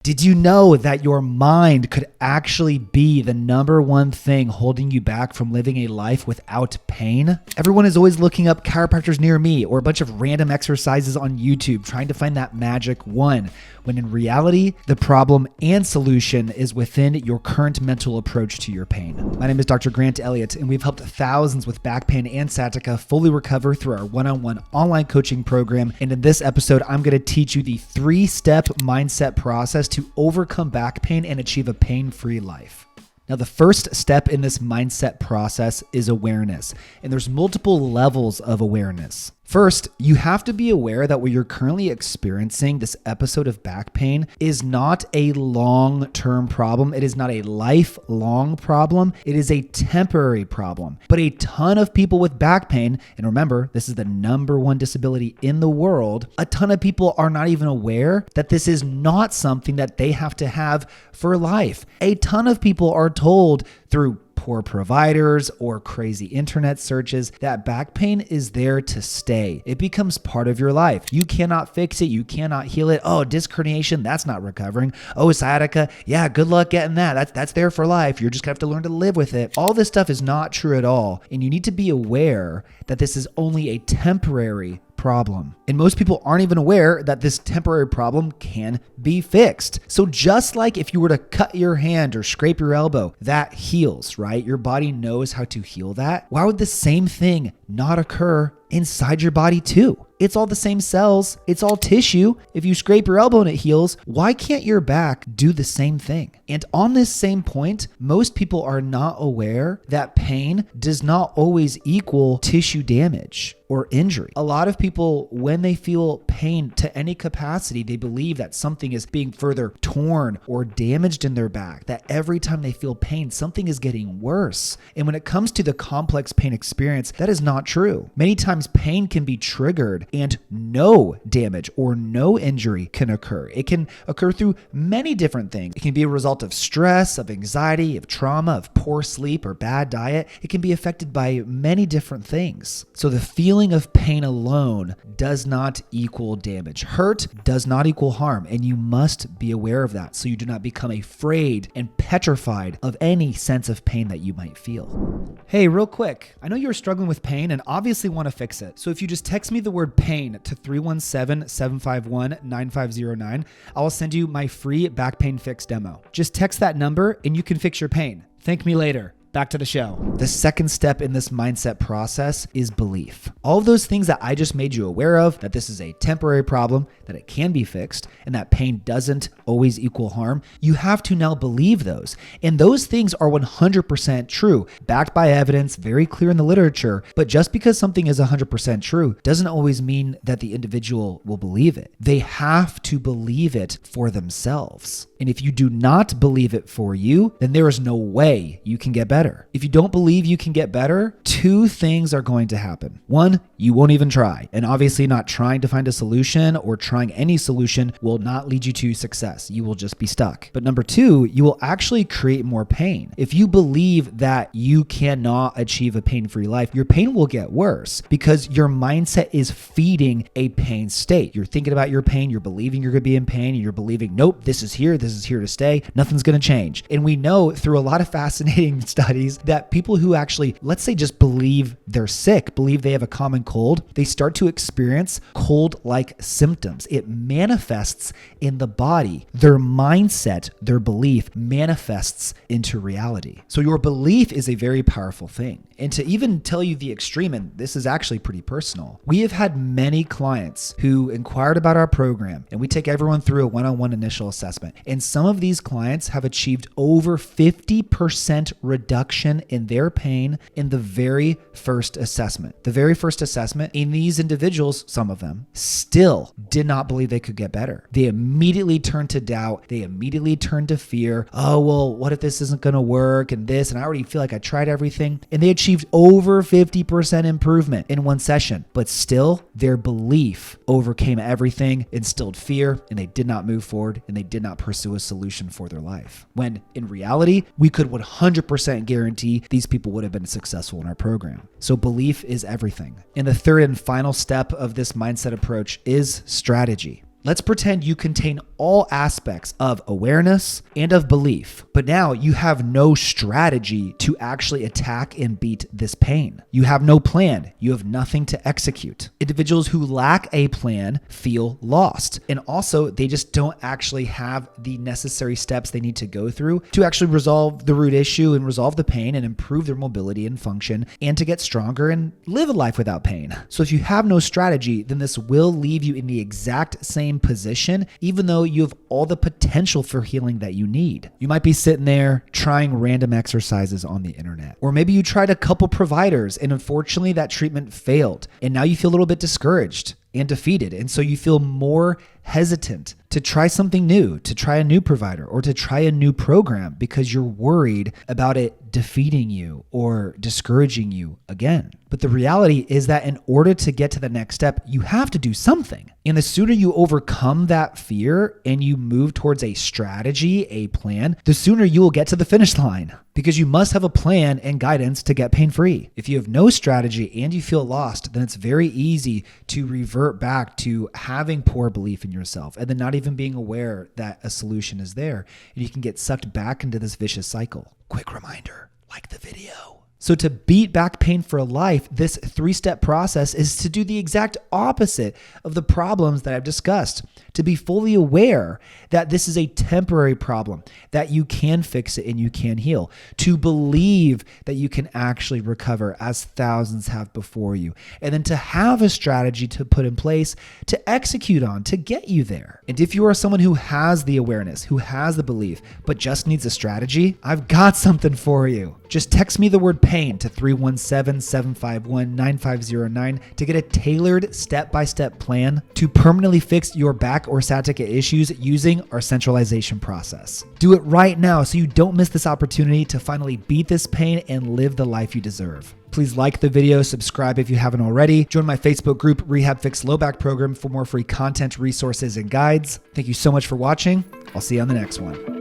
Did you know that your mind could actually be the number one thing holding you back from living a life without pain? Everyone is always looking up chiropractors near me or a bunch of random exercises on YouTube trying to find that magic one, when in reality, the problem and solution is within your current mental approach to your pain. My name is Dr. Grant Elliott, and we've helped thousands with back pain and sciatica fully recover through our one-on-one online coaching program. And in this episode, I'm going to teach you the 3-step mindset process to overcome back pain and achieve a pain-free life. Now, the first step in this mindset process is awareness, and there's multiple levels of awareness. First, you have to be aware that what you're currently experiencing, this episode of back pain, is not a long-term problem. It is not a lifelong problem. It is a temporary problem. But a ton of people with back pain, and remember, this is the #1 disability in the world, a ton of people are not even aware that this is not something that they have to have for life. A ton of people are told through poor providers or crazy internet searches that back pain is there to stay. It becomes part of your life. You cannot fix it. You cannot heal it. Oh, disc herniation, that's not recovering. Oh, sciatica, yeah, good luck getting that. That's there for life. You're just gonna have to learn to live with it. All this stuff is not true at all. And you need to be aware that this is only a temporary problem. And most people aren't even aware that this temporary problem can be fixed. So just like if you were to cut your hand or scrape your elbow, that heals, right? Your body knows how to heal that. Why would the same thing not occur inside your body too? It's all the same cells. It's all tissue. If you scrape your elbow and it heals, why can't your back do the same thing? And on this same point, most people are not aware that pain does not always equal tissue damage or injury. A lot of people, when they feel pain to any capacity, they believe that something is being further torn or damaged in their back, that every time they feel pain, something is getting worse. And when it comes to the complex pain experience, that is not true. Many times pain can be triggered and no damage or no injury can occur. It can occur through many different things. It can be a result of stress, of anxiety, of trauma, of poor sleep or bad diet. It can be affected by many different things. So the feeling of pain alone does not equal damage. Hurt does not equal harm, and you must be aware of that so you do not become afraid and petrified of any sense of pain that you might feel. Hey, real quick, I know you're struggling with pain and obviously want to fix it. So if you just text me the word pain to 317-751-9509, I will send you my free back pain fix demo. Just text that number and you can fix your pain. Thank me later. Back to the show. The second step in this mindset process is belief. All of those things that I just made you aware of, that this is a temporary problem, that it can be fixed, and that pain doesn't always equal harm, you have to now believe those. And those things are 100% true, backed by evidence, very clear in the literature. But just because something is 100% true doesn't always mean that the individual will believe it. They have to believe it for themselves. And if you do not believe it for you, then there is no way you can get better. If you don't believe you can get better, 2 things are going to happen. 1, you won't even try. And obviously not trying to find a solution or trying any solution will not lead you to success. You will just be stuck. But number 2, you will actually create more pain. If you believe that you cannot achieve a pain-free life, your pain will get worse because your mindset is feeding a pain state. You're thinking about your pain, you're believing you're going to be in pain, and you're believing, nope, this is here to stay, nothing's going to change. And we know through a lot of fascinating studies that people who actually, let's say, just believe they're sick, believe they have a common cold, they start to experience cold-like symptoms. It manifests in the body. Their mindset, their belief manifests into reality. So your belief is a very powerful thing. And to even tell you the extreme, and this is actually pretty personal, we have had many clients who inquired about our program, and we take everyone through a one-on-one initial assessment. And some of these clients have achieved over 50% reduction in their pain in the very first assessment. The very first assessment, in these individuals, some of them, still did not believe they could get better. They immediately turned to doubt. They immediately turned to fear. Oh, well, what if this isn't going to work and this, and I already feel like I tried everything. And they achieved over 50% improvement in one session, but still their belief overcame everything, instilled fear, and they did not move forward and they did not pursue a solution for their life. When in reality, we could 100% guarantee these people would have been successful in our program. So belief is everything. And the third and final step of this mindset approach is strategy. Let's pretend you contain all aspects of awareness and of belief. But now you have no strategy to actually attack and beat this pain. You have no plan. You have nothing to execute. Individuals who lack a plan feel lost. And also, they just don't actually have the necessary steps they need to go through to actually resolve the root issue and resolve the pain and improve their mobility and function and to get stronger and live a life without pain. So if you have no strategy, then this will leave you in the exact same position, even though you have all the potential for healing that you need. You might be sitting there trying random exercises on the internet, or maybe you tried a couple providers and unfortunately that treatment failed. And now you feel a little bit discouraged and defeated. And so you feel more hesitant to try something new, to try a new provider or to try a new program because you're worried about it defeating you or discouraging you again. But the reality is that in order to get to the next step, you have to do something. And the sooner you overcome that fear and you move towards a strategy, a plan, the sooner you will get to the finish line, because you must have a plan and guidance to get pain-free. If you have no strategy and you feel lost, then it's very easy to revert back to having poor belief in yourself and then not even being aware that a solution is there. And you can get sucked back into this vicious cycle. Quick reminder, like the video. So to beat back pain for life, this 3-step process is to do the exact opposite of the problems that I've discussed. To be fully aware that this is a temporary problem, that you can fix it and you can heal. To believe that you can actually recover as thousands have before you. And then to have a strategy to put in place to execute on, to get you there. And if you are someone who has the awareness, who has the belief, but just needs a strategy, I've got something for you. Just text me the word pain to 317-751-9509 to get a tailored step-by-step plan to permanently fix your back or sciatica issues using our centralization process. Do it right now so you don't miss this opportunity to finally beat this pain and live the life you deserve. Please like the video, subscribe if you haven't already. Join my Facebook group, RehabFix Low Back Program, for more free content, resources, and guides. Thank you so much for watching. I'll see you on the next one.